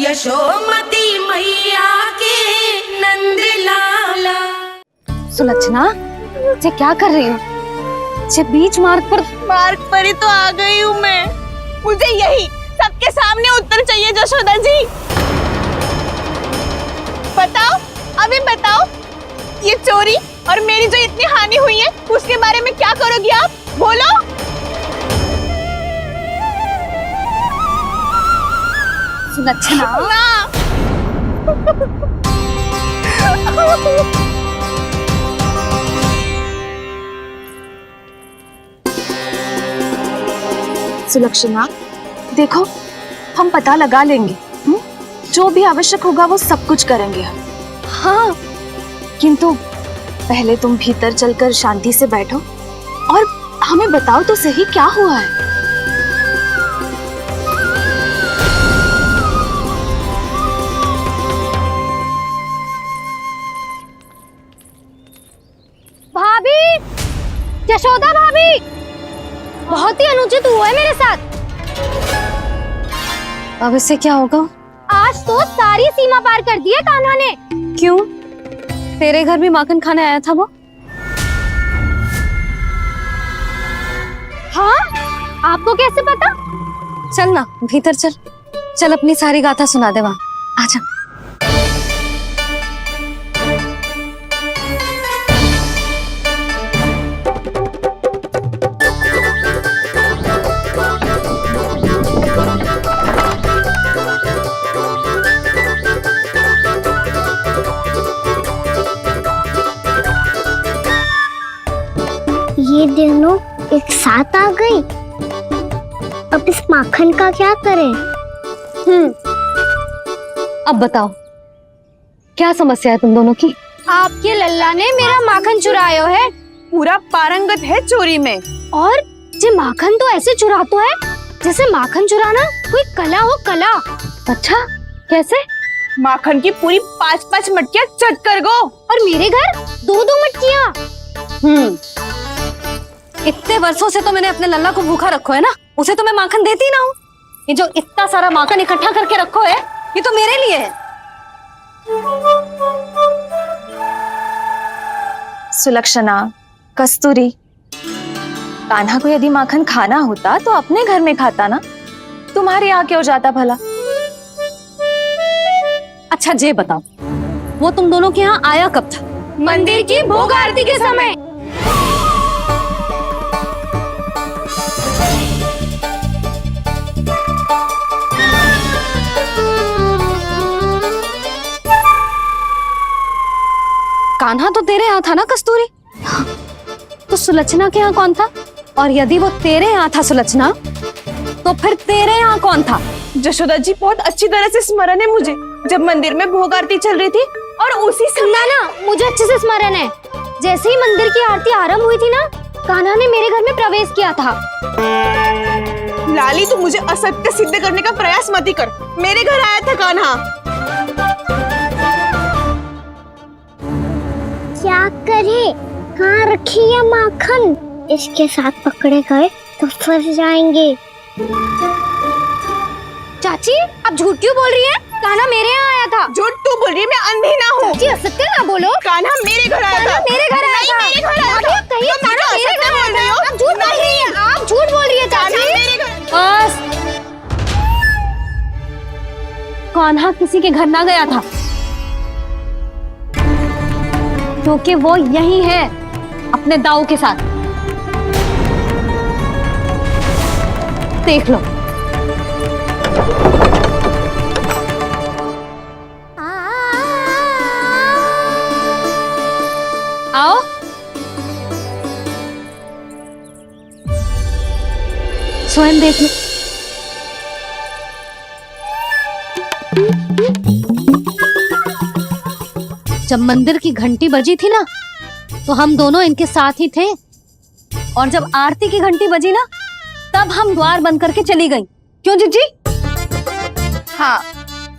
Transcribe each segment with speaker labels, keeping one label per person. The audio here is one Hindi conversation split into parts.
Speaker 1: यशोमती मैया के नंद लाला।
Speaker 2: सुलक्षणा, ये क्या कर रही हो? ये बीच मार्ग पर
Speaker 3: ही तो आ गई हूँ मैं। मुझे यही सबके सामने उत्तर चाहिए जशोदा जी। बताओ, अभी बताओ, ये चोरी और मेरी जो इतनी हानि हुई है उसके बारे में क्या करोगी आप? बोलो।
Speaker 2: सुलक्षणा, सुलक्षणा, देखो हम पता लगा लेंगे, जो भी आवश्यक होगा वो सब कुछ करेंगे हम। हाँ, किंतु पहले तुम भीतर चलकर शांति से बैठो और हमें बताओ तो सही क्या हुआ है।
Speaker 4: भाभी, यशोदा भाभी, बहुत ही अनुचित हुआ है मेरे साथ।
Speaker 2: अब इससे क्या होगा?
Speaker 4: आज तो सारी सीमा पार कर दी है कान्हा ने।
Speaker 2: क्यों? तेरे घर भी माखन खाने आया था वो?
Speaker 4: हाँ, आपको कैसे पता?
Speaker 2: चल ना भीतर चल, चल अपनी सारी गाथा सुना दे वहां। आजा।
Speaker 4: ये दोनों एक साथ आ गई। अब इस माखन का क्या करें?
Speaker 2: अब बताओ क्या समस्या है तुम दोनों की?
Speaker 4: आपके लल्ला ने मेरा माखन चुरायो है।
Speaker 3: पूरा पारंगत है चोरी में।
Speaker 4: और ये माखन तो ऐसे चुराता है जैसे माखन चुराना कोई कला हो, कला।
Speaker 2: अच्छा, कैसे?
Speaker 3: माखन की पूरी 5-5 मटकियां चट कर गो।
Speaker 4: और मेरे घर 2-2 मटकियां।
Speaker 2: इतने वर्षों से तो मैंने अपने लल्ला को भूखा रखो है ना, उसे तो मैं माखन देती ना हूँ। ये जो इतना सारा माखन इकट्ठा करके रखो है, ये तो मेरे लिए है। सुलक्षणा, कस्तूरी, कान्हा को यदि माखन खाना होता तो अपने घर में खाता ना, तुम्हारे यहाँ क्यों जाता भला? अच्छा ये बताओ, वो तुम दोनों के यहाँ आया कब था?
Speaker 4: मंदिर की भोग आरती के समय।
Speaker 2: कान्हा तो तेरे यहाँ था ना कस्तूरी? तो सुलक्षणा के यहाँ कौन था? और यदि वो तेरे यहाँ था सुलक्षणा, तो फिर तेरे यहाँ कौन था?
Speaker 3: जशोदा जी, बहुत अच्छी तरह से स्मरण है मुझे, जब मंदिर में भोग आरती चल रही थी और उसी समय
Speaker 4: ना, मुझे अच्छे से स्मरण है। जैसे ही मंदिर की आरती आरंभ हुई थी ना, कान्हा ने मेरे घर में प्रवेश किया था।
Speaker 3: लाली, तू मुझे असत्य सिद्ध करने का प्रयास मत ही कर। मेरे घर आया था कान्हा।
Speaker 4: क्या करे? कहाँ रखी है माखन? इसके साथ पकड़े गए तो फंस जाएंगे। चाची, आप झूठ क्यों बोल रही हैं? कान्हा मेरे यहाँ आया था।
Speaker 3: झूठ तू बोल रही है? मैं अंधी ना हूँ।
Speaker 4: चाची, असत्य ना बोलो।
Speaker 3: कान्हा मेरे घर आया था।
Speaker 4: मेरे घर आया था।
Speaker 3: मेरे घर आया था।
Speaker 4: कहिए कान्हा मेरे घर आया था। आप झूठ बोल रही हैं। आप झूठ बोल रही है चाची।
Speaker 2: बस, कान्हा किसी के घर ना गया था, क्योंकि वो यही है अपने दाऊ के साथ। देख लो। आओ। स्वयं देख लो। जब मंदिर की घंटी बजी थी ना, तो हम दोनों इनके साथ ही थे, और जब आरती की घंटी बजी ना, तब हम द्वार बंद करके चली गई। क्यों जीजी?
Speaker 5: हाँ,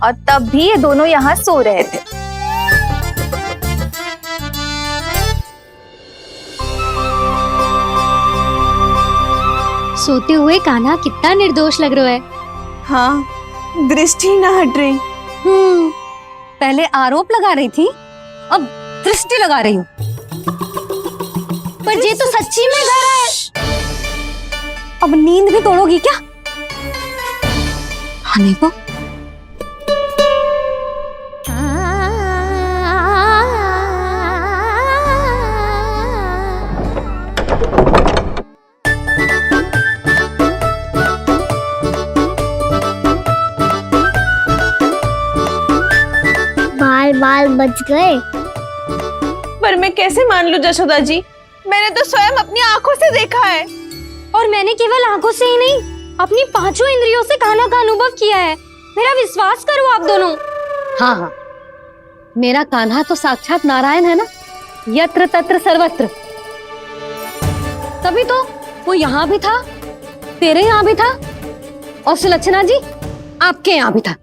Speaker 5: और तब भी ये दोनों यहाँ सो रहे थे।
Speaker 4: सोते हुए कान्हा कितना निर्दोष लग रहा है।
Speaker 3: हाँ, दृष्टि न हट रही।
Speaker 6: पहले आरोप लगा रही थी, अब दृष्टि लगा रही हूँ।
Speaker 4: पर ये तो सच्ची में घर है।
Speaker 6: अब नींद भी तोड़ोगी क्या? हनी को
Speaker 4: बाल बच गए।
Speaker 3: पर मैं कैसे मान लूं जशोदा जी, मैंने तो स्वयं अपनी आंखों से देखा है।
Speaker 7: और मैंने केवल आंखों से ही नहीं, अपनी पांचों इंद्रियों से कान्हा का अनुभव किया है। मेरा विश्वास करो आप दोनों।
Speaker 6: हाँ हाँ, मेरा कान्हा तो साक्षात नारायण है ना, यत्र तत्र सर्वत्र। तभी तो वो यहाँ भी था, तेरे यहाँ भी था, और सुलक्षणा जी आपके यहाँ भी था।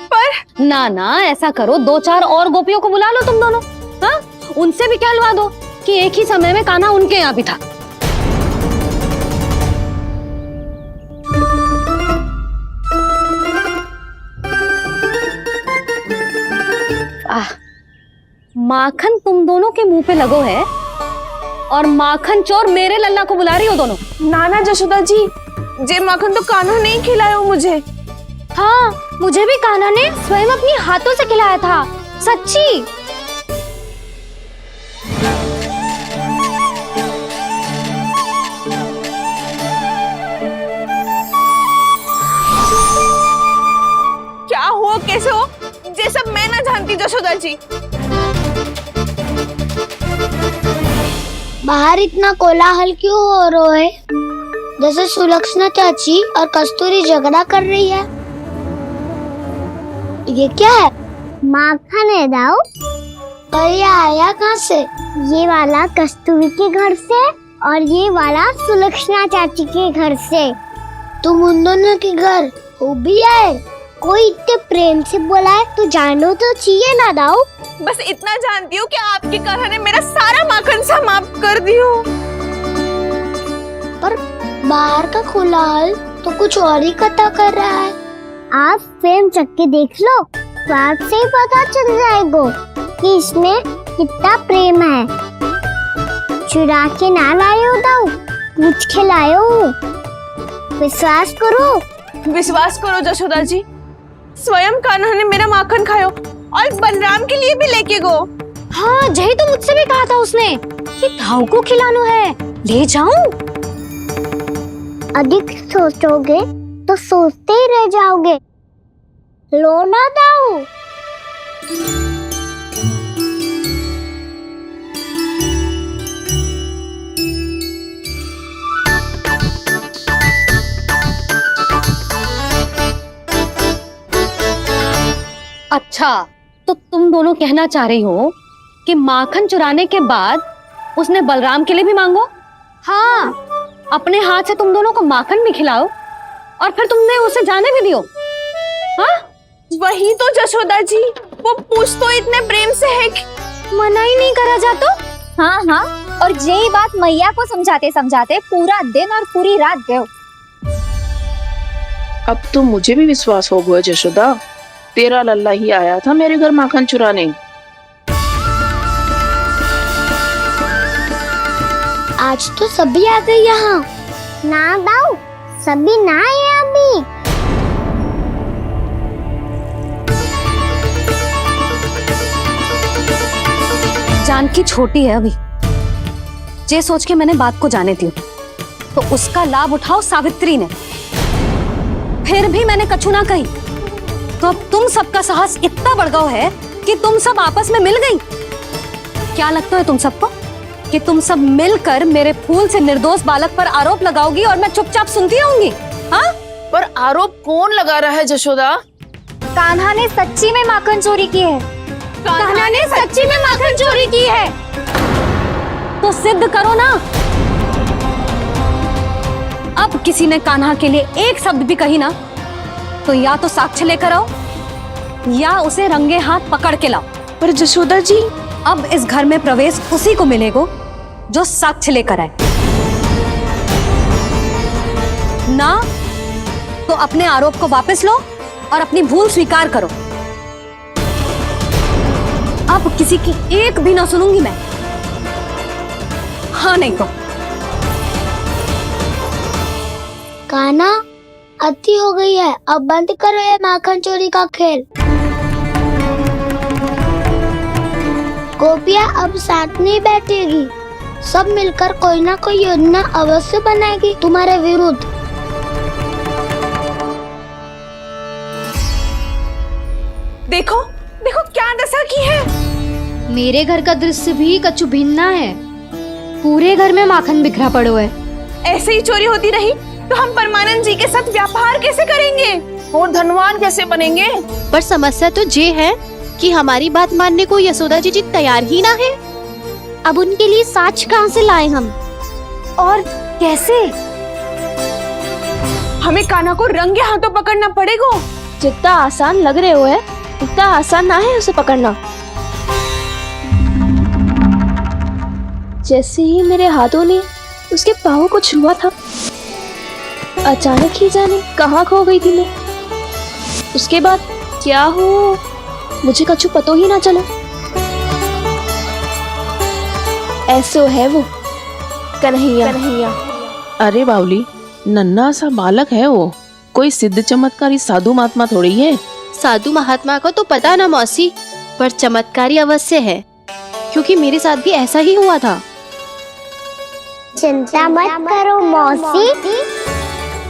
Speaker 6: पर ना ना, ऐसा करो, 2-4 और गोपियों को बुला लो तुम दोनों। हाँ, उनसे भी कहलवा दो कि एक ही समय में कान्हा उनके यहाँ भी था। माखन तुम दोनों के मुंह पे लगो है, और माखन चोर मेरे लल्ला को बुला रही हो दोनों।
Speaker 3: नाना जशोदा जी, जे माखन तो कान्हा नहीं खिलाया मुझे।
Speaker 7: हाँ, मुझे भी कान्हा ने स्वयं अपनी हाथों से खिलाया था, सच्ची।
Speaker 3: क्या हो, कैसे हो, ये सब मैं ना जानती जशोदा जी।
Speaker 4: बाहर इतना कोलाहल क्यों हो रहा है? जैसे सुलक्षणा चाची और कस्तूरी झगड़ा कर रही है। ये क्या है? माखन है दाऊ। और ये आया कहाँ से? ये वाला कस्तूरी के घर से और ये वाला सुलक्षणा चाची के घर से। तुम उन दोनों के घर हो भी आए? कोई इतने प्रेम से बोला है तो जानो तो चाहिए ना दाऊ।
Speaker 3: बस इतना जानती हूँ कि आपकी कान्हा ने मेरा सारा माखन समाप्त कर दियो।
Speaker 4: पर बाहर का कोलाहल तो कुछ और ही कथा कर रहा है। आप फिल्म चख के देख लो तो आपसे ही पता चल जाएगा कि इसमें कितना प्रेम है। चुरा के ना लाए हो दाऊ, पूछ के लाए हो। विश्वास करो
Speaker 3: जशोदा जी, स्वयं कान्हा ने मेरा माखन खायो और बलराम के लिए भी लेके गो।
Speaker 7: हाँ, जही तो मुझसे भी कहा था उसने कि दाऊ को खिलाना है, ले जाऊं।
Speaker 4: अधिक सोचोगे तो सोचते ही रह जाओगे। लो ना दाऊ।
Speaker 6: अच्छा, तो तुम दोनों कहना चाह रही हो कि माखन चुराने के बाद उसने बलराम के लिए भी मांगो? हाँ, अपने हाथ से तुम दोनों को माखन भी खिलाओ और फिर तुमने उसे जाने भी दियो। हाँ,
Speaker 3: वही तो जशोदा जी, वो पूछ तो इतने प्रेम से है कि
Speaker 7: मना ही नहीं करा जाता।
Speaker 5: हाँ हाँ, और यही बात मैया को समझाते समझाते पूरा दिन और पूरी रात गए।
Speaker 8: अब तो मुझे भी विश्वास हो गया जशोदा, तेरा लल्ला ही आया था मेरे घर माखन चुराने।
Speaker 4: आज तो सभी आ गए यहाँ। ना दाऊ, सभी ना आए अभी।
Speaker 6: जानकी छोटी है अभी, ये सोच के मैंने बात को जाने दी, तो उसका लाभ उठाओ सावित्री ने। फिर भी मैंने कछु ना कही, तो अब तुम सबका साहस इतना बढ़ गया है कि तुम सब आपस में मिल गई। क्या लगता है तुम सबको कि तुम सब मिलकर मेरे फूल से निर्दोष बालक पर आरोप लगाओगी और मैं चुपचाप सुनती रहूंगी? हाँ?
Speaker 8: पर आरोप कौन लगा रहा है जशोदा?
Speaker 5: कान्हा ने सच्ची में माखन चोरी की है।
Speaker 7: कान्हा ने सच्ची में माखन चोरी की है।
Speaker 6: तो सिद्ध करो ना। अब किसी ने कान्हा के लिए एक शब्द भी कही ना, तो या तो साक्ष्य लेकर आओ या उसे रंगे हाथ पकड़ के लाओ।
Speaker 3: पर जशोदा जी,
Speaker 6: अब इस घर में प्रवेश उसी को मिलेगा जो साक्ष्य लेकर आए। ना तो अपने आरोप को वापस लो और अपनी भूल स्वीकार करो। अब किसी की एक भी ना सुनूंगी मैं। हाँ नहीं तो
Speaker 4: कान्हा, अति हो गई है, अब बंद करो ये माखन चोरी का खेल। गोपिया अब साथ नहीं बैठेगी, सब मिलकर कोई ना कोई योजना अवश्य बनाएगी तुम्हारे विरुद्ध।
Speaker 3: देखो देखो क्या दशा की है।
Speaker 7: मेरे घर का दृश्य भी कछु भिन्न है। पूरे घर में माखन बिखरा पड़ो है।
Speaker 3: ऐसे ही चोरी होती रही तो हम परमानंद जी के साथ व्यापार कैसे करेंगे
Speaker 8: और धनवान कैसे बनेंगे?
Speaker 3: पर समस्या तो ये है कि हमारी बात मानने को यशोदा जी तैयार ही ना है।
Speaker 4: अब उनके लिए साच कहाँ से लाएं हम?
Speaker 7: और कैसे?
Speaker 3: हमें कान्हा को रंगे हाथों पकड़ना पड़ेगा।
Speaker 2: जितना आसान लग रहे हो है उतना आसान ना है उसे पकड़ना। जैसे ही मेरे हाथों ने उसके पाँव को छुआ था, अचानक ही जाने कहाँ खो गई थी मैं। उसके बाद क्या हो मुझे कछु पतो ही ना चला। ऐसो है वो कन्हैया।
Speaker 8: अरे बावली, नन्हा सा बालक है वो, कोई सिद्ध चमत्कारी साधु महात्मा थोड़ी है।
Speaker 3: साधु महात्मा को तो पता ना मौसी, पर चमत्कारी अवश्य है, क्योंकि मेरे साथ भी ऐसा ही हुआ था।
Speaker 4: चिंता मत करो मौसी,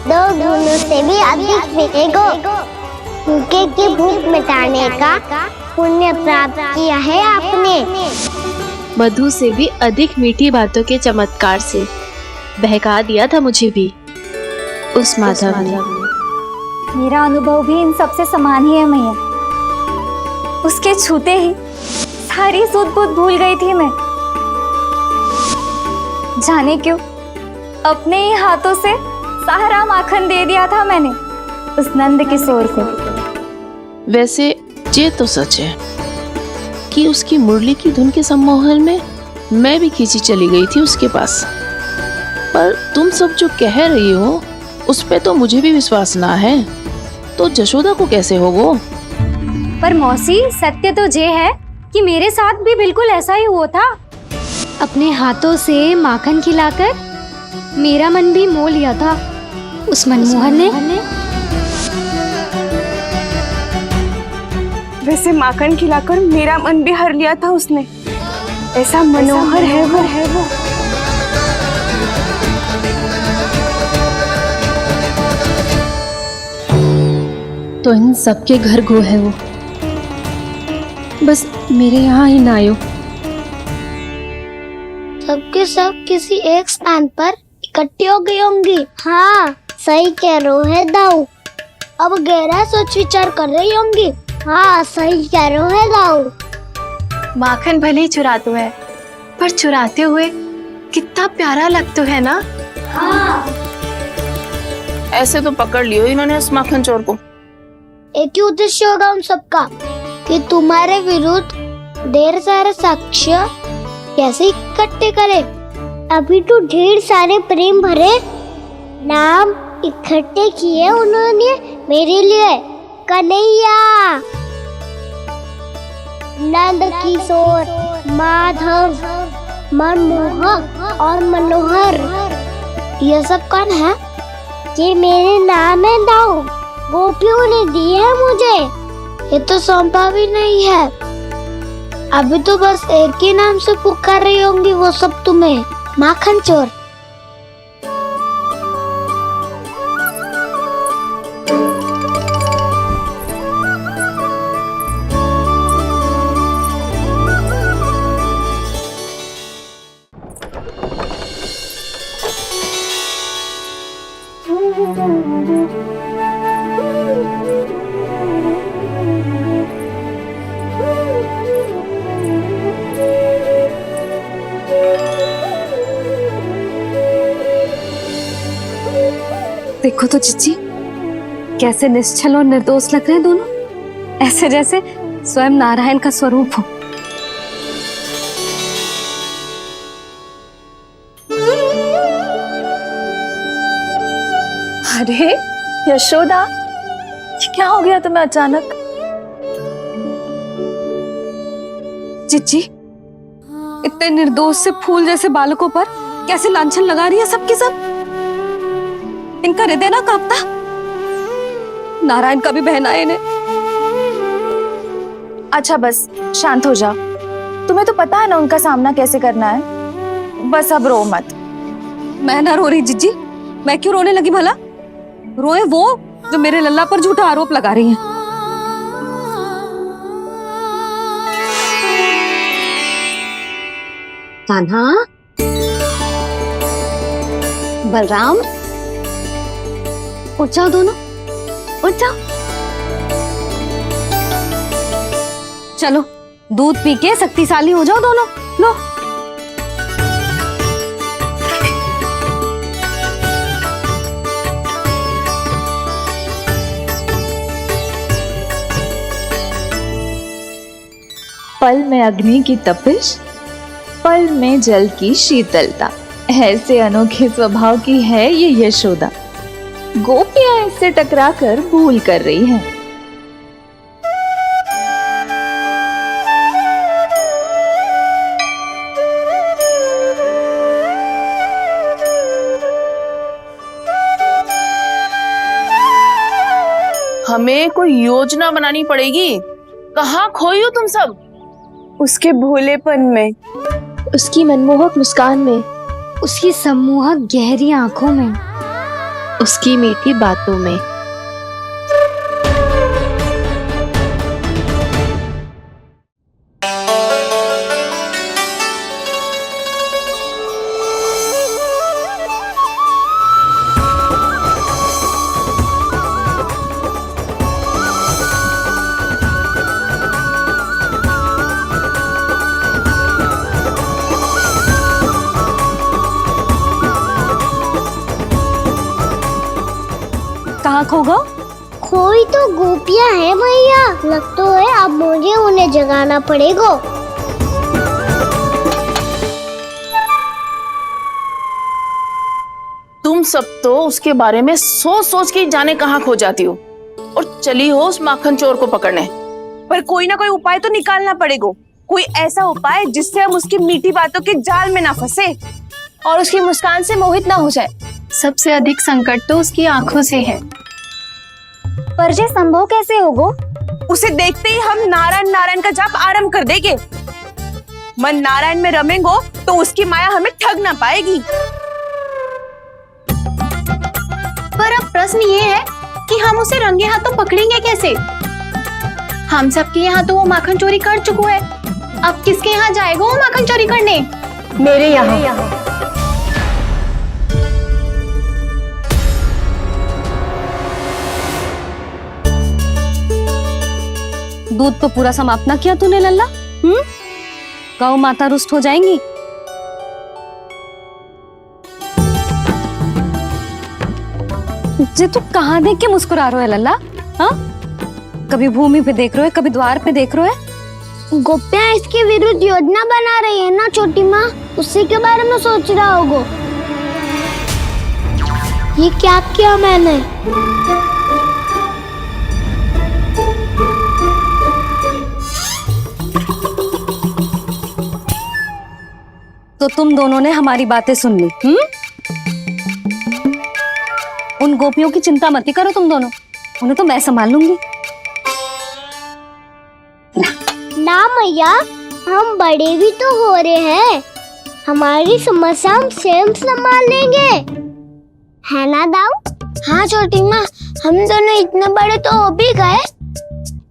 Speaker 4: 2 गुणों से भी अधिक मिलेगा। भूखे की भूख मिटाने का पुण्य प्राप्त किया है आपने।
Speaker 2: मधु से भी अधिक मीठी बातों के चमत्कार से बहका दिया था मुझे भी उस माधव ने।
Speaker 5: मेरा अनुभव भी इन सबसे समान ही है मैया। उसके छूते ही सारी सूध बूध भूल गई थी मैं। जाने क्यों अपने ही हाथों से सारा माखन दे दिया था मैंने उस नंद किशोर को।
Speaker 8: वैसे ये तो सच है कि उसकी मुरली की धुन के सम्मोहन में मैं भी खींची चली गई थी उसके पास। पर तुम सब जो कह रही हो उस पे तो मुझे भी विश्वास ना है, तो जशोदा को कैसे होगो?
Speaker 7: पर मौसी, सत्य तो ये है कि मेरे साथ भी बिल्कुल ऐसा ही हुआ था। अपने हाथों से माखन खिलाकर मेरा मन भी मोह लिया था उस मनमोहन ने।
Speaker 3: वैसे माखन खिलाकर मेरा मन भी हर लिया था उसने। ऐसा मनोहर है वो।
Speaker 2: तो इन सबके घर गो है वो, बस मेरे यहाँ ही ना आयो।
Speaker 4: सबके सब किसी एक स्थान पर इकट्ठी हो गई होंगी। हाँ, सही कह रहे है दाऊ। अब गहरा सोच विचार कर रही होंगी। हाँ, सही कह रहे है दाऊ।
Speaker 2: माखन भले ही चुराते है, पर चुराते हुए कितना प्यारा लगता है ना।
Speaker 8: ऐसे तो पकड़ लियो इन्होंने उस माखन चोर को।
Speaker 4: एक ही उद्देश्य होगा उन सबका कि तुम्हारे विरुद्ध ढेर सारे साक्ष्य कैसे इकट्ठे करे। अभी तो ढेर सारे प्रेम भरे नाम इकट्ठे किए उन्होंने मेरे लिए। कन्हैया, नंद किशोर, माधव, मनमोहक और मनोहर, ये सब कौन है? ये मेरे नाम है दाऊ। गोपियों ने दी है मुझे, ये तो सौंपा भी नहीं है। अभी तो बस एक ही नाम से पुकार रही होंगी वो सब तुम्हें, माखन चोर।
Speaker 6: देखो तो चिच्ची, कैसे निश्चल और निर्दोष लग रहे हैं दोनों, ऐसे जैसे स्वयं नारायण का स्वरूप हो। अरे यशोदा, ये
Speaker 2: क्या हो गया तुम्हें अचानक?
Speaker 6: चिच्ची, इतने निर्दोष से फूल जैसे बालकों पर कैसे लांछन लगा रही है सबकी सब। इनका हृदय ना कांपता। नारायण का भी बहना है इन्हें।
Speaker 2: अच्छा बस शांत हो जाओ, तुम्हें तो पता है ना उनका सामना कैसे करना है। बस अब रो मत।
Speaker 6: मैं ना रो रही जिज्जी, मैं क्यों रोने लगी भला? रोए वो जो मेरे लल्ला पर झूठा आरोप लगा रही हैं।
Speaker 5: कान्हा, बलराम, उठ जाओ दोनों, उठ जाओ।
Speaker 6: चलो दूध पी के शक्तिशाली हो जाओ दोनों। लो।
Speaker 2: पल में अग्नि की तपिश, पल में जल की शीतलता, ऐसे अनोखे स्वभाव की है ये यशोदा। गोपियां इससे टकराकर भूल कर रही हैं।
Speaker 9: हमें कोई योजना बनानी पड़ेगी। कहाँ खोई हो तुम सब?
Speaker 3: उसके भोलेपन में,
Speaker 5: उसकी मनमोहक मुस्कान में, उसकी सम्मोहक गहरी आंखों में,
Speaker 8: उसकी मीठी बातों में।
Speaker 6: कहाँ खो गो?
Speaker 4: कोई तो गोपियां हैं भैया, लगता है अब मुझे उन्हें जगाना पड़ेगा।
Speaker 9: तुम सब तो उसके बारे में सोच सोच के जाने कहाँ खो जाती हो और चली हो उस माखन चोर को पकड़ने।
Speaker 3: पर कोई ना कोई उपाय तो निकालना पड़ेगा। कोई ऐसा उपाय जिससे हम उसकी मीठी बातों के जाल में ना फंसे और उसकी मुस्कान से मोहित ना हो जाए।
Speaker 10: सबसे अधिक संकट तो उसकी आंखों से है।
Speaker 5: पर ये संभव कैसे होगा?
Speaker 3: उसे देखते ही हम नारायण नारायण का जाप आरंभ कर देंगे। मन नारायण में रमेंगो तो उसकी माया हमें ठग ना पाएगी।
Speaker 10: पर अब प्रश्न ये है कि हम उसे रंगे हाथों पकड़ेंगे कैसे? हम सबके यहाँ तो वो माखन चोरी कर चुका है। अब किसके यहाँ जाएगा वो माखन चोरी करने?
Speaker 3: मेरे यहाँ।
Speaker 6: दूध तो पूरा समाप्त ना किया तूने लल्ला। गौ माता रुष्ट हो जाएंगी। जे तू कहाँ देख के मुस्कुरा रहे है लल्ला? हाँ, कभी भूमि पे देख रहे हो, कभी द्वार पे देख रहे हो।
Speaker 4: गोपियां इसके विरुद्ध योजना बना रही है ना छोटी माँ, उसी के बारे में सोच रहा होगा। ये क्या किया मैंने?
Speaker 6: तो तुम दोनों ने हमारी बातें सुन ली। उन गोपियों की चिंता मत करो तुम दोनों, उन्हें तो मैं संभाल लूंगी।
Speaker 4: ना मैया, हम बड़े भी तो हो रहे हैं, हमारी समस्या हम स्वयं संभाल लेंगे, है ना दाऊ? हाँ छोटी माँ, हम दोनों इतने बड़े तो हो भी गए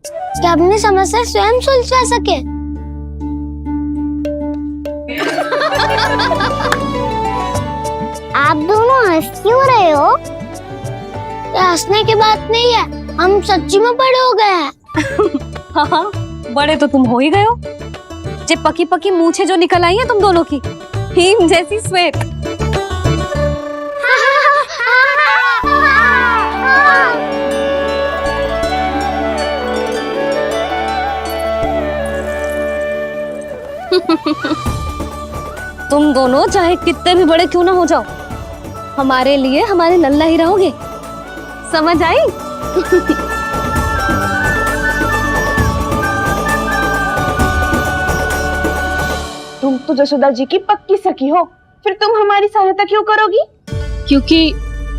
Speaker 4: कि अपनी समस्या स्वयं सुलझा सके। आप दोनों हंस क्यों रहे हो? ये हंसने की बात नहीं है, हम सच्ची में बड़े हो गए हैं।
Speaker 6: हाँ, बड़े तो तुम हो ही गए हो। जे पकी पकी मूछें जो निकल आई हैं तुम दोनों की, हिम जैसी श्वेत। तुम दोनों चाहे कितने भी बड़े क्यों ना हो जाओ, हमारे लिए हमारे लल्ला ही रहोगे। समझ आई?
Speaker 3: तो जसोदा जी की पक्की सखी हो, फिर तुम हमारी सहायता क्यों करोगी?
Speaker 11: क्योंकि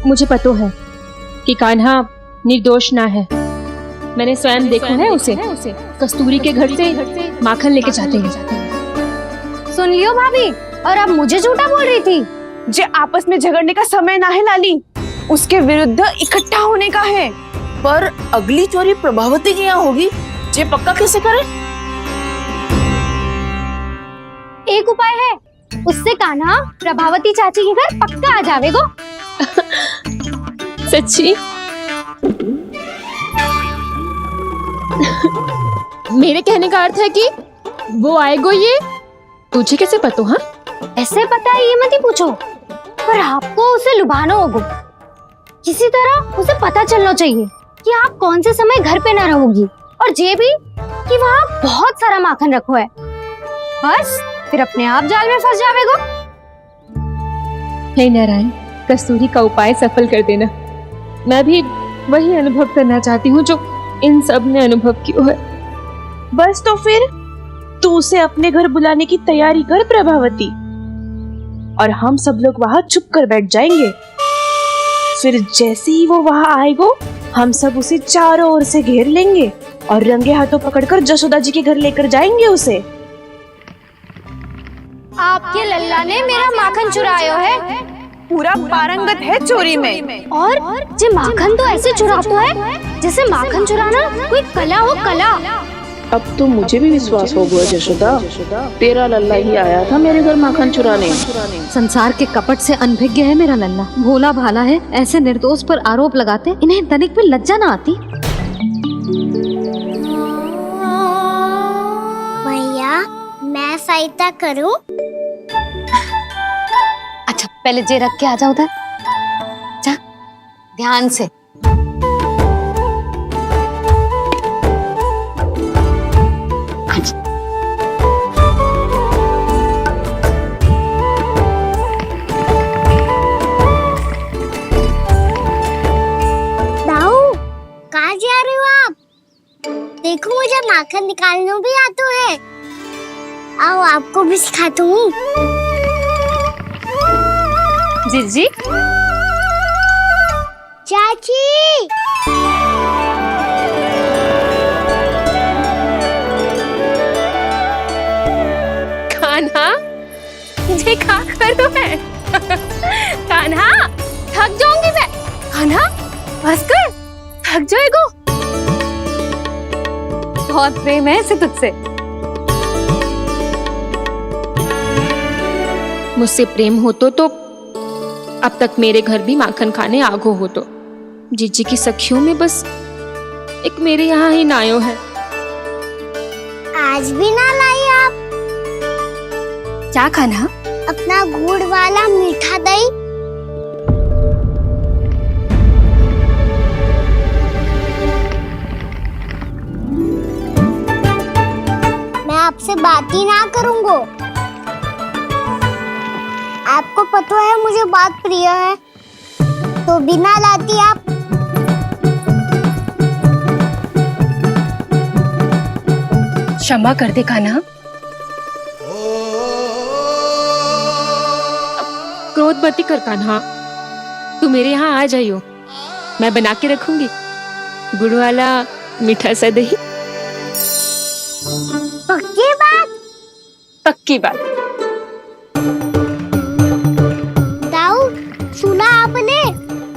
Speaker 11: मुझे पता है कि कान्हा निर्दोष ना है। मैंने स्वयं देखा है उसे कस्तूरी के घर से माखन लेके जाते हैं।
Speaker 7: सुन लियो भाभी, और अब मुझे झूठा बोल रही थी।
Speaker 3: जे आपस में झगड़ने का समय ना है लाली, उसके विरुद्ध इकट्ठा होने का है।
Speaker 9: पर अगली चोरी प्रभावती की यहाँ होगी, जे पक्का कैसे करे?
Speaker 7: एक उपाय है, उससे कान्हा प्रभावती चाची के घर पक्का आ जावेगो।
Speaker 11: सच्ची? मेरे कहने का अर्थ है कि वो आएगो, ये तुझे कैसे पता? हाँ,
Speaker 7: ऐसे पता है ये मत ही पूछो, पर आपको उसे लुभाना होगा। किसी तरह उसे पता चलना चाहिए कि आप कौन से समय घर पे ना रहोगी, और ये भी कि वहाँ बहुत सारा माखन रखो है। बस फिर अपने आप जाल में फंस जावेगो।
Speaker 11: हे नारायण, कस्तूरी का उपाय सफल कर देना। मैं भी वही अनुभव करना चाहती हूँ जो इन सब ने अनुभव किया है।
Speaker 3: बस तो फिर तू उसे अपने घर बुलाने की तैयारी कर प्रभावती, और हम सब लोग वहाँ चुप कर बैठ जाएंगे। फिर जैसे ही वो वहाँ आएगो, हम सब उसे चारों ओर से घेर लेंगे और रंगे हाथों पकड़कर जसोदा जी के घर लेकर जाएंगे उसे।
Speaker 7: आपके लल्ला ने मेरा माखन चुरायो है,
Speaker 3: पूरा पारंगत है चोरी में।
Speaker 7: और जे माखन तो ऐसे चुराता है जैसे माखन चुराना कोई कला हो, कला।
Speaker 9: अब तो मुझे भी विश्वास हो गया जशोदा, तेरा लल्ला ही आया था मेरे घर माखन चुराने।
Speaker 6: संसार के कपट से अनभिज्ञ है मेरा लल्ला, भोला भाला है। ऐसे निर्दोष पर आरोप लगाते इन्हें तनिक भी लज्जा ना आती।
Speaker 4: भैया, मैं सहायता करूं?
Speaker 6: अच्छा, पहले जे रख के आ जाओ उधर, जा ध्यान से।
Speaker 4: दाऊ, कहाँ जा रहे हो आप? देखो मुझे माखन निकालना भी आता है। आओ आपको भी सिखाता हूँ।
Speaker 7: जीजी,
Speaker 4: चाची,
Speaker 11: कान्हा, ये क्या करो है? कान्हा, थक जाऊंगी मैं। कान्हा, बस कर, थक जाएगो।
Speaker 6: बहुत प्रेम है इसे तुझसे।
Speaker 11: मुझसे प्रेम हो तो अब तक मेरे घर भी माखन खाने आगो हो तो। जीजी की सखियों में बस एक मेरे यहाँ ही नायो है।
Speaker 4: आज भी ना लाई आप?
Speaker 11: क्या खाना?
Speaker 4: अपना गुड़ वाला मीठा दही। मैं आपसे बात ही ना करूंगा। आपको पता है मुझे बात प्रिय है, तो बिना लाती आप।
Speaker 11: क्षमा कर दे कान्हा। क्रोध मत कर कान्हा, तू मेरे यहाँ आ जाइयो, मैं बना के रखूंगी गुड़ वाला मीठा सा दही।
Speaker 4: पक्की बात?
Speaker 11: पक्की बात।
Speaker 4: दाऊ, सुना आपने?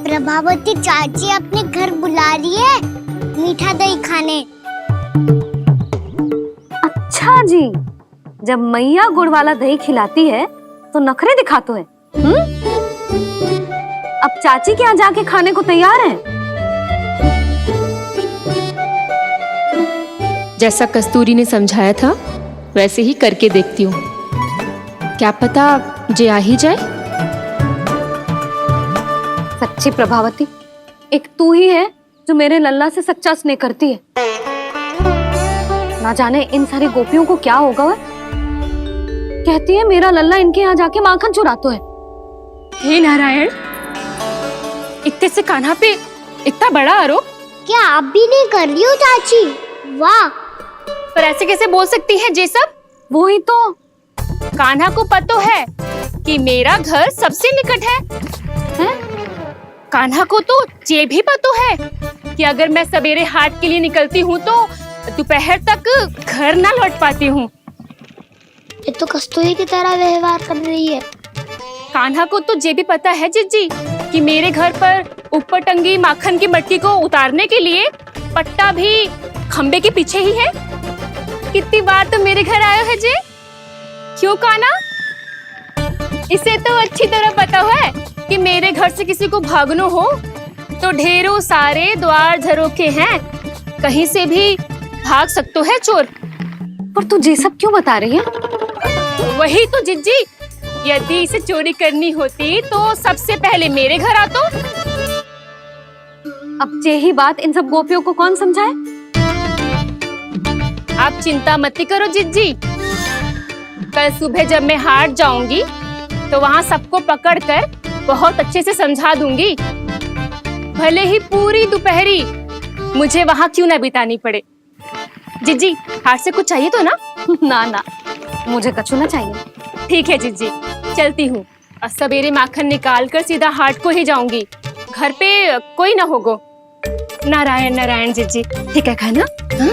Speaker 4: प्रभावती चाची अपने घर बुला रही है मीठा दही खाने।
Speaker 6: अच्छा जी, जब मैया गुड़ वाला दही खिलाती है तो नखरे दिखाते हैं। अब चाची के यहाँ जाके खाने को तैयार हैं।
Speaker 11: जैसा कस्तूरी ने समझाया था वैसे ही करके देखती हूँ, क्या पता जे आ ही जाए।
Speaker 6: सच्ची प्रभावती, एक तू ही है जो मेरे लल्ला से सच्चा स्नेह करती है। ना जाने इन सारी गोपियों को क्या होगा। वह कहती है मेरा लल्ला इनके यहाँ जाके माखन चुराता है।
Speaker 11: हे नारायण, इतने से कान्हा पे इतना बड़ा आरोप?
Speaker 4: क्या आप भी नहीं कर रही हो चाची? वाह,
Speaker 11: पर ऐसे कैसे बोल सकती है जे सब?
Speaker 6: वो ही तो,
Speaker 11: कान्हा को पता है कि मेरा घर सबसे निकट है, हैं? कान्हा को तो ये भी पता है कि अगर मैं सवेरे हाट के लिए निकलती हूँ तो दोपहर तक घर ना लौट पाती हूँ।
Speaker 4: ये तो कस्तूरी की तरह व्यवहार कर रही है।
Speaker 11: कान्हा को तो ये भी पता है जिज्जी कि मेरे घर पर ऊपर टंगी माखन की मटकी को उतारने के लिए पट्टा भी खंबे के पीछे ही है। कितनी बार तो मेरे घर आयो है जी। क्यों कान्हा? इसे तो अच्छी तरह पता है कि मेरे घर से किसी को भागना हो तो ढेरों सारे द्वार झरोखे हैं, कहीं से भी भाग सकते है चोर।
Speaker 6: पर तू ये सब क्यों बता रही है?
Speaker 11: वही तो जिज्जी, यदि इसे चोरी करनी होती तो सबसे पहले मेरे घर आतो।
Speaker 6: अब यही बात इन सब गोपियों को कौन समझाए?
Speaker 11: आप चिंता मत करो जिज्जी, कल सुबह जब मैं हाट जाऊंगी तो वहाँ सबको पकड़कर बहुत अच्छे से समझा दूंगी, भले ही पूरी दोपहरी मुझे वहाँ क्यों ना बितानी पड़े। जिज्जी, हाट से कुछ चाहिए तो ना?
Speaker 6: ना ना, मुझे कछु ना चाहिए।
Speaker 11: ठीक है जिज्जी, चलती हूँ। और सवेरे माखन निकाल कर सीधा हाट को ही जाऊंगी, घर पे कोई ना होगो। नारायण नारायण जिज्जी, ठीक है खाना? हाँ?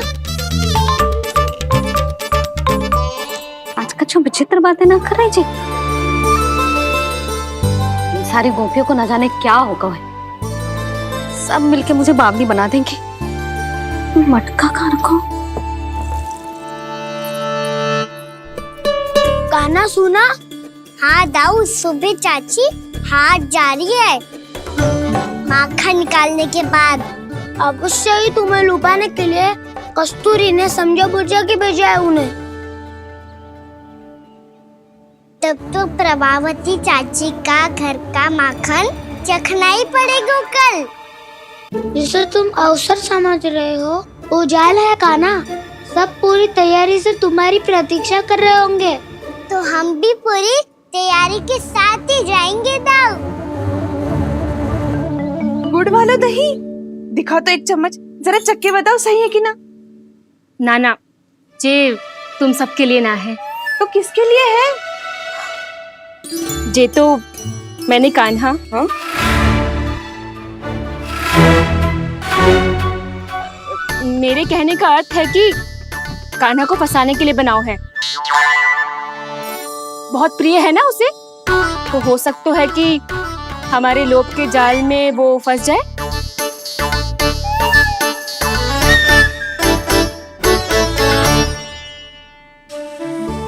Speaker 6: आज कछु विचित्र बातें ना कर रही जी। सारी गोपियों को न जाने क्या होगा है, सब मिलके मुझे बावली बना देंगे। मटका कहाँ रखो?
Speaker 4: गाना सुना? हाँ दाऊ, सुबह चाची हाट जा रही है माखन निकालने के बाद। अवश्य ही तुम्हें लुभाने के लिए कस्तूरी ने समझा बुझा के भेजा है उन्हें। तब तो प्रभावती चाची का घर का माखन चखना ही पड़ेगा कल। जिसे तुम अवसर समझ रहे हो, उजाल है काना। सब पूरी तैयारी से तुम्हारी प्रतीक्षा कर रहे होंगे। तो हम भी पूरी तैयारी के साथ ही जाएंगे दाऊ।
Speaker 3: गुड़ वाला दही दिखाओ तो एक चम्मच, जरा चख के बताओ सही है कि ना।
Speaker 11: ना, ये तुम सबके लिए ना है।
Speaker 3: तो किसके लिए है?
Speaker 11: ये तो मैंने कान्हा, हाँ? मेरे कहने का अर्थ है कि कान्हा को फंसाने के लिए बनाओ है। बहुत प्रिय है ना उसे, तो हो सकता है कि हमारे लोभ के जाल में वो फंस जाए।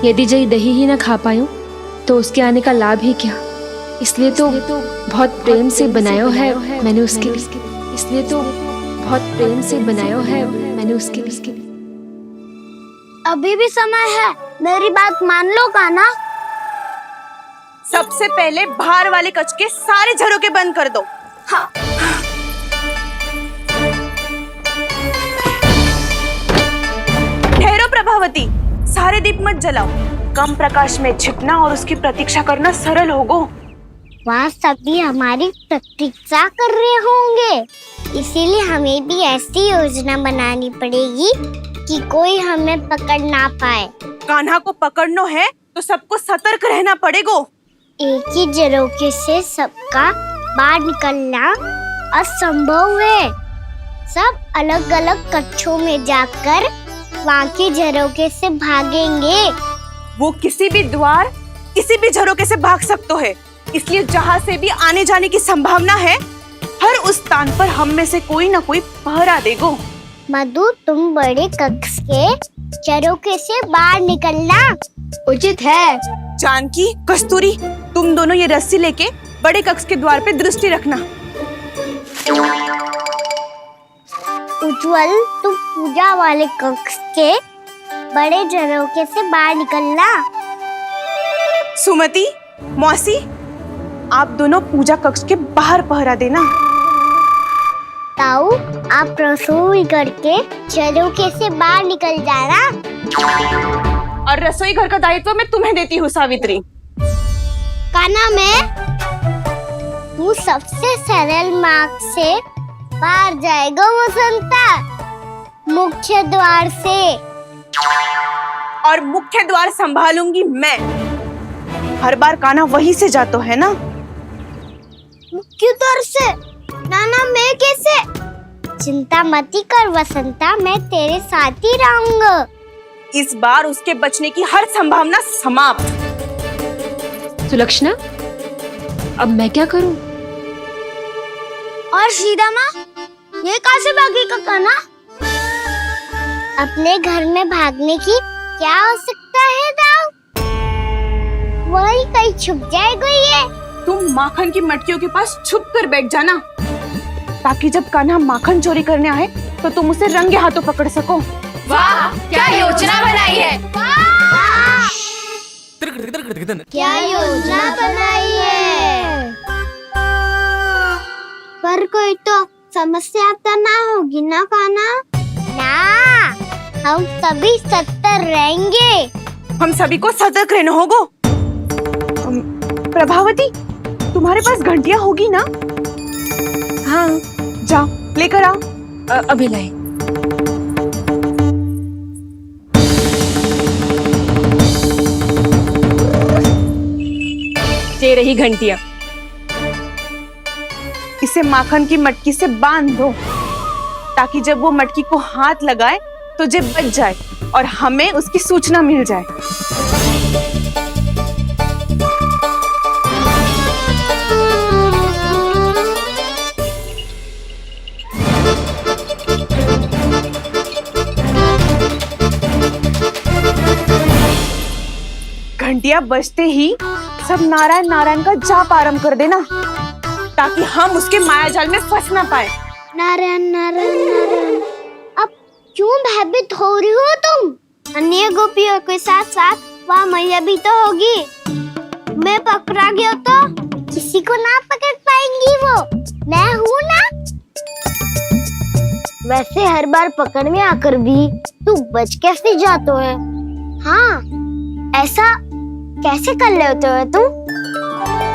Speaker 12: यदि जय दही ही ना खा पायो तो उसके आने का लाभ ही क्या। इसलिए तो बहुत प्रेम से बनाया है मैंने उसके लिए। इसलिए तो बहुत प्रेम से बनाया है मैंने उसके लिए।
Speaker 4: अभी भी समय है, मेरी बात मान लो काना।
Speaker 3: सबसे पहले बाहर वाले कच के सारे झरोके बंद कर दो। हाँ। ठहरो प्रभावती, सारे दीप मत जलाओ। कम प्रकाश में छिपना और उसकी प्रतीक्षा करना सरल होगो।
Speaker 4: वहाँ सभी हमारी प्रतीक्षा कर रहे होंगे, इसीलिए हमें भी ऐसी योजना बनानी पड़ेगी कि कोई हमें पकड़ ना पाए।
Speaker 3: कान्हा को पकड़ना है तो सबको सतर्क रहना पड़ेगा।
Speaker 4: एक ही झरोखे से सबका बाहर निकलना असंभव है। सब अलग अलग कक्षों में जाकर वहाँ के झरोखे से भागेंगे।
Speaker 3: वो किसी भी द्वार, किसी भी झरोखे से भाग सकते है, इसलिए जहाँ से भी आने जाने की संभावना है, हर उस स्थान पर हम में से कोई ना कोई पहरा देगो।
Speaker 4: मधु, तुम बड़े कक्ष के झरोखे से बाहर निकलना उचित है।
Speaker 3: जानकी, कस्तूरी, तुम दोनों ये रस्सी लेके बड़े कक्ष के द्वार पे दृष्टि रखना।
Speaker 4: उज्जवल, तुम पूजा वाले कक्ष के बड़े झरोखे से बाहर निकलना।
Speaker 3: सुमति, मौसी, आप दोनों पूजा कक्ष के बाहर पहरा देना।
Speaker 4: ताऊ, आप रसोई करके झरोखे से बाहर निकल जाना।
Speaker 3: और रसोई घर का दायित्व मैं तुम्हें देती हूँ सावित्री।
Speaker 4: काना, मैं तू सबसे सरल मार्ग से बाहर जाएगा वसंता, मुख्य द्वार से।
Speaker 3: और मुख्य द्वार संभालूंगी मैं। हर बार कान्हा वहीं से जा तो है ना।
Speaker 4: क्यों तौर से? नाना मैं कैसे? चिंता मती कर वसंता, मैं तेरे साथ ही रहूंगा।
Speaker 3: इस बार उसके बचने की हर संभावना समाप्त।
Speaker 12: सुलक्षणा, अब मैं क्या करूं?
Speaker 4: और सीधा माँ, ये कहाँ से भागी कान्हा? अपने घर में भागने की क्या हो सकता है दाव? वही कहीं छुप जाएगा ये।
Speaker 3: तुम माखन की मटकियों के पास छुप कर बैठ जाना, ताकि जब कान्हा माखन चोरी करने आए तो तुम उसे रंगे हाथों पकड़ सको।
Speaker 1: वाह, क्या योजना बनाई है।
Speaker 4: क्या योजना बनाई है? पर कोई तो समस्या तो ना होगी ना कान्हा? ना, हम सभी सतर्क रहेंगे।
Speaker 3: हम सभी को सतर्क रहना होगा। प्रभावती, तुम्हारे पास घंटियां होगी ना? हाँ, जाओ लेकर आओ।
Speaker 12: अभी लाई।
Speaker 3: ये रही घंटियां। इसे माखन की मटकी से बांध दो, ताकि जब वो मटकी को हाथ लगाए तो जे बच जाए और हमें उसकी सूचना मिल जाए। घंटियां बजते ही सब नारायण नारायण का जाप आरंभ कर देना, ताकि हम उसके मायाजाल में फंस ना पाए।
Speaker 4: नारायण नारायण नारायण। अब क्यों भयभीत हो रही हो तुम? अन्य गोपियों के साथ साथ वहाँ मैया भी तो होगी। मैं पकड़ा गया तो किसी को ना पकड़ पाएंगी वो। मैं हूँ ना। वैसे हर बार पकड़ में आकर भी तू बच कैसे जाता है? हाँ, ऐसा कैसे कर लेते हो तुम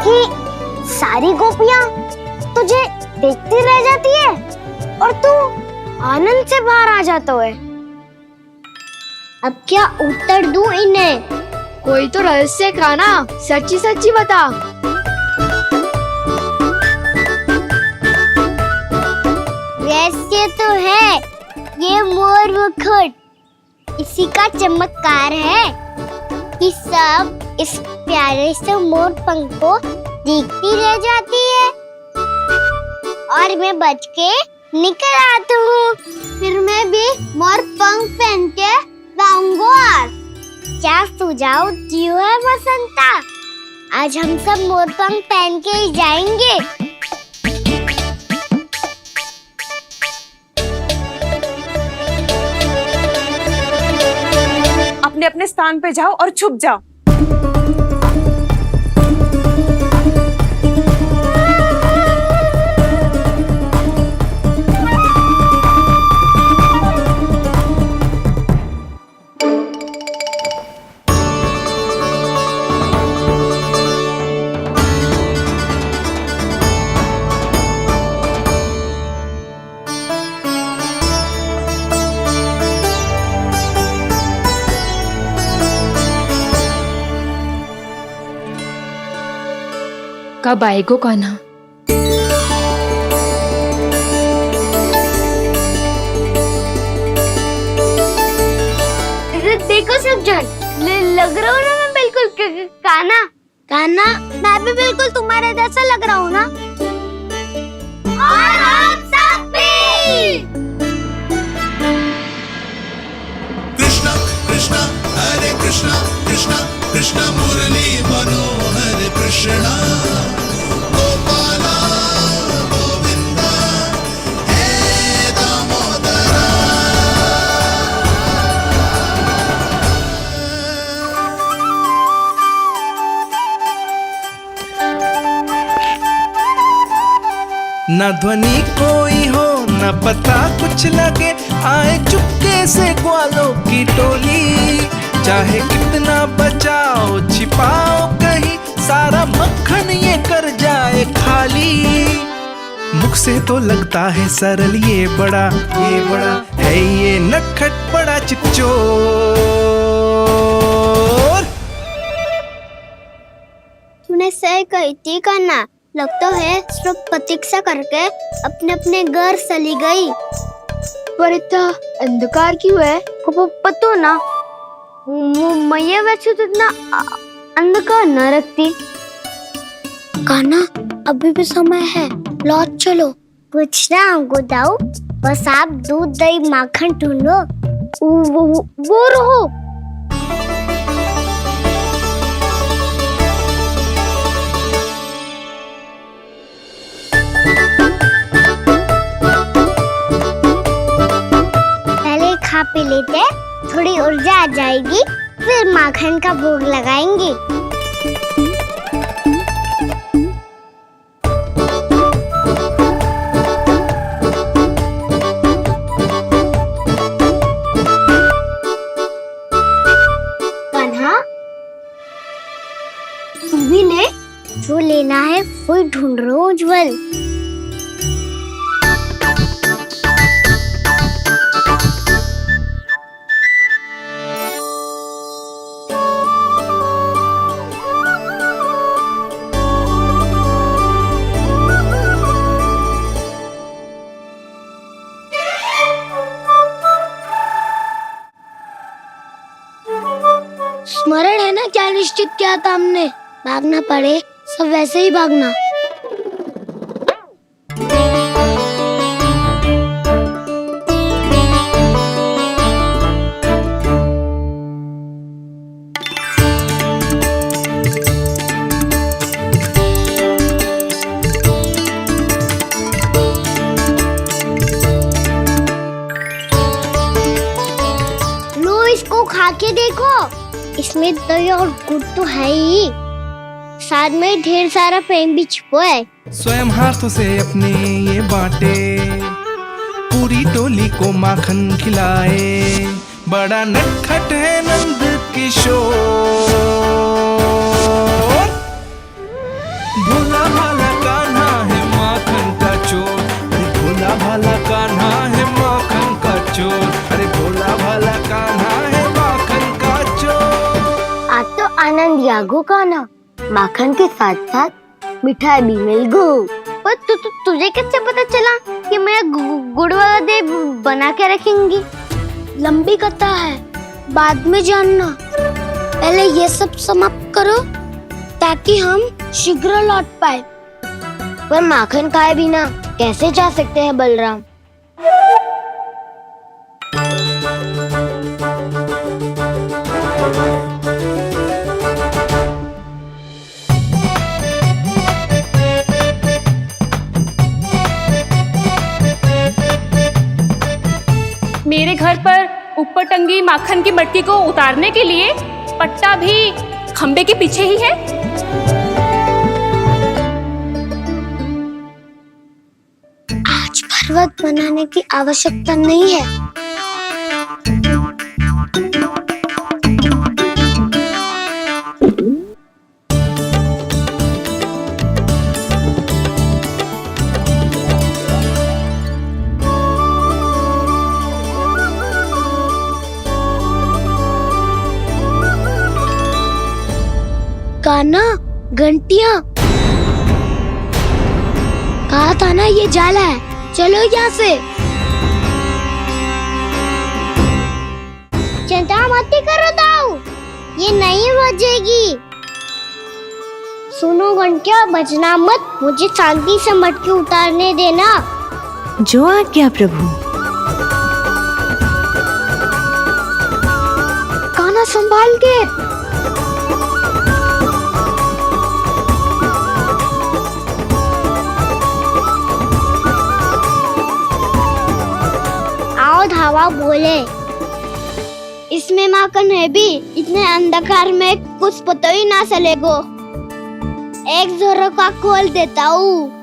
Speaker 4: कि सारी गोपियाँ तुझे देखती रह जाती है और तू आनंद से बाहर आ जाता है? अब क्या उत्तर दूं इन्हें?
Speaker 7: कोई तो रहस्य कान्हा, सच्ची सच्ची बता।
Speaker 4: रहस्य तो है, ये मोर मुकुट इसी का चमत्कार है कि सब इस प्यारे से मोर पंख को देखती रह जाती है और मैं बच के निकल आता हूँ। फिर मैं भी मोर पंख पहन के गाऊंगा। क्या सुझाव दियो है वसंता? आज हम सब मोर पंख पहन के ही जाएंगे।
Speaker 3: अपने अपने स्थान पे जाओ और छुप जाओ।
Speaker 12: कब आएगो कान्हा?
Speaker 4: देखो सब जन, लग रहा हूँ ना मैं बिल्कुल कान्हा। कान्हा, मैं भी बिल्कुल तुम्हारे जैसा लग रहा हूँ ना? और हम सब भी।
Speaker 13: कृष्णा कृष्णा हरे कृष्णा कृष्णा कृष्णा मुरली मनोहर कृष्णा गोपाला गोविंदा हे दामोदरा।
Speaker 14: न ध्वनि कोई हो न पता कुछ लगे, आए चुपके से ग्वालों की टोली। चाहे कितना बचाओ छिपाओ कहीं, सारा मक्खन ये कर जाए खाली। मुख से तो लगता है सरल ये बड़ा है ये नटखट बड़ा चिच्चोर।
Speaker 4: सही कही थी कान्हा, लगता है सब प्रतीक्षा करके अपने अपने घर चली गई। पर इतना अंधकार क्यों है? पतो ना, मैया वैसे तो इतना अंधकार न रखती। कान्हा अभी भी समय है, लौट चलो। कुछ ना हमको दाऊ, बस आप दूध दही माखन ढूंढो। वो रहो। पहले खा पी लेते, थोड़ी ऊर्जा आ जाएगी, फिर माखन का भोग लगाएंगे। जो लेना है वो ढूंढ रहा हूँ उज्जवल। स्मरण है ना क्या निश्चित किया था हमने? भागना पड़े सब वैसे ही भागना। लो इसको खा के देखो, इसमें दही और गुड़ तो है ही, साथ में ढेर सारा प्रेम भी छुपा है।
Speaker 14: स्वयं हाथों से अपने ये बांटे, पूरी टोली को माखन खिलाए। बड़ा नटखट है नंद किशोर, भोला भाला कान्हा है माखन का चोर। अरे भोला भाला कान्हा है माखन का चोर। अरे भोला भाला कान्हा है माखन का चोर।
Speaker 4: आज तो आनंद यागो कान्हा, माखन के साथ साथ मिठाई भी मिल गई। पर तुझे कैसे पता चला कि मैं गुड़ वाला देव बना के रखेंगी? लंबी कथा है, बाद में जानना। पहले ये सब समाप्त करो ताकि हम शीघ्र लौट पाए। पर माखन खाए बिना कैसे जा सकते हैं बलराम?
Speaker 12: मेरे घर पर ऊपर टंगी माखन की मटकी को उतारने के लिए पट्टा भी खंबे के पीछे ही है।
Speaker 4: आज पर्वत बनाने की आवश्यकता नहीं है। कान्हा, घंटियां, कहा था ना ये जाला है, चलो यहाँ से। चिंता मत करो दाऊ, ये नहीं बजेगी। सुनो घंटिया, बजना मत, मुझे शांति से मटकी उतारने देना।
Speaker 15: जो आज्ञा प्रभु।
Speaker 4: कान्हा संभाल के। धावा बोले, इसमें माखन है भी, इतने अंधकार में कुछ पता ही ना चलेगो। एक जोरों का खोल देता हूँ।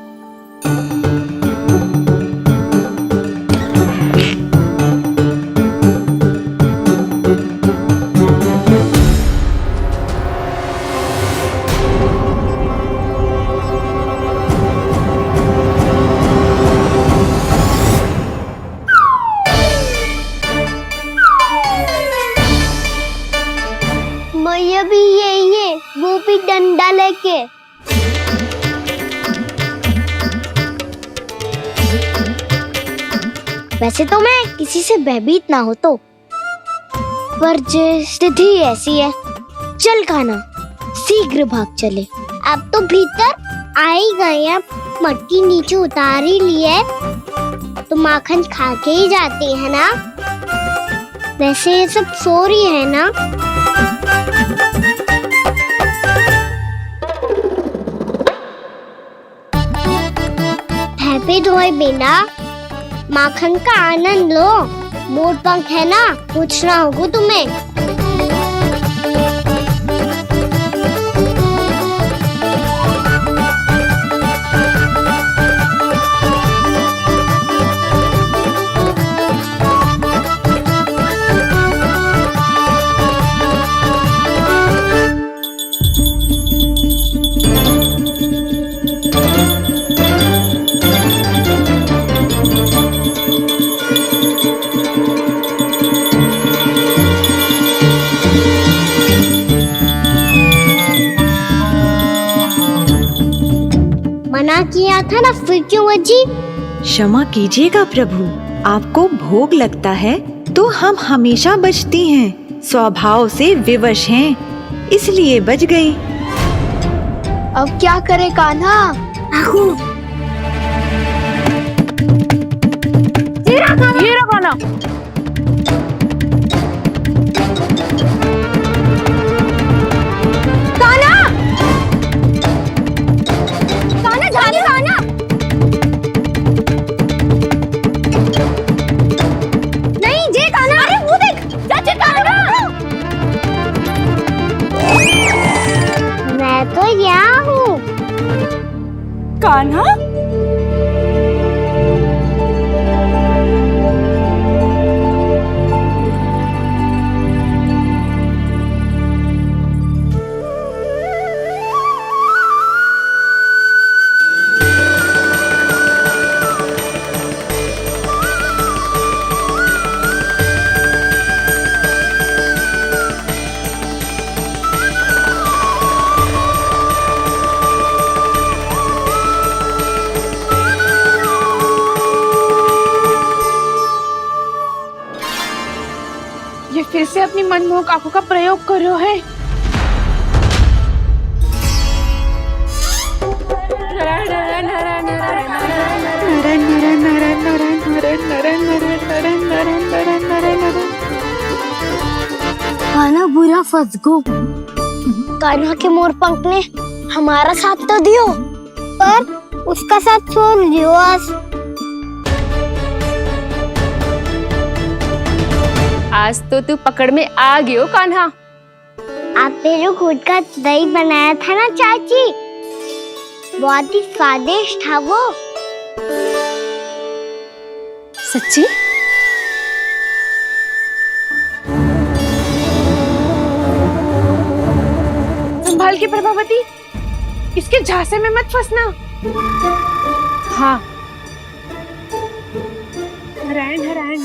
Speaker 4: मैया भी यही है, वो भी डंडा लेके। वैसे तो मैं किसी से भयभीत ना हो तो, पर स्थिति ऐसी है। चल कान्हा, शीघ्र भाग चले। अब तो भीतर आ ही गए हैं, मटकी नीचे उतार ही ली है, तो माखन खा के ही जाते हैं ना। वैसे ये सब सो रही है ना। हैप्पी धोए बिना माखन का आनंद लो। मोर पंख है ना, पूछना होगा तुम्हें। मना किया था ना, फिर क्यों अजी?
Speaker 15: क्षमा कीजिएगा प्रभु, आपको भोग लगता है तो हम हमेशा बचती हैं, स्वभाव से विवश हैं, इसलिए बच गई।
Speaker 2: अब क्या करे कान्हा?
Speaker 3: ये रखो ना।
Speaker 4: मैं तो यहाँ हूँ।
Speaker 2: कान्हा?
Speaker 3: ये फिर से अपनी मनमोहक आंखों का प्रयोग कर रहे है।
Speaker 4: कान्हा बुरा फंस गो। कान्हा के मोर पंख ने हमारा साथ तो दियो, पर उसका साथ छोड़ दियो।
Speaker 12: आज तो तू पकड़ में आ गयो कान्हा।
Speaker 4: आपने जो खुद का दही बनाया था ना चाची, बहुत ही स्वादिष्ट था वो।
Speaker 6: सच्ची?
Speaker 3: संभाल के प्रभावती, इसके झांसे में मत फंसना। हाँ। नारायण नारायण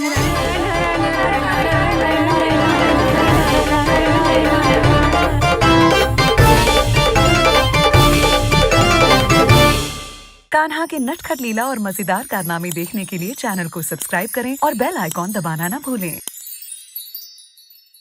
Speaker 16: कान्हा के नटखट लीला और मजेदार कारनामे देखने के लिए चैनल को सब्सक्राइब करें और बेल आइकॉन दबाना ना भूलें।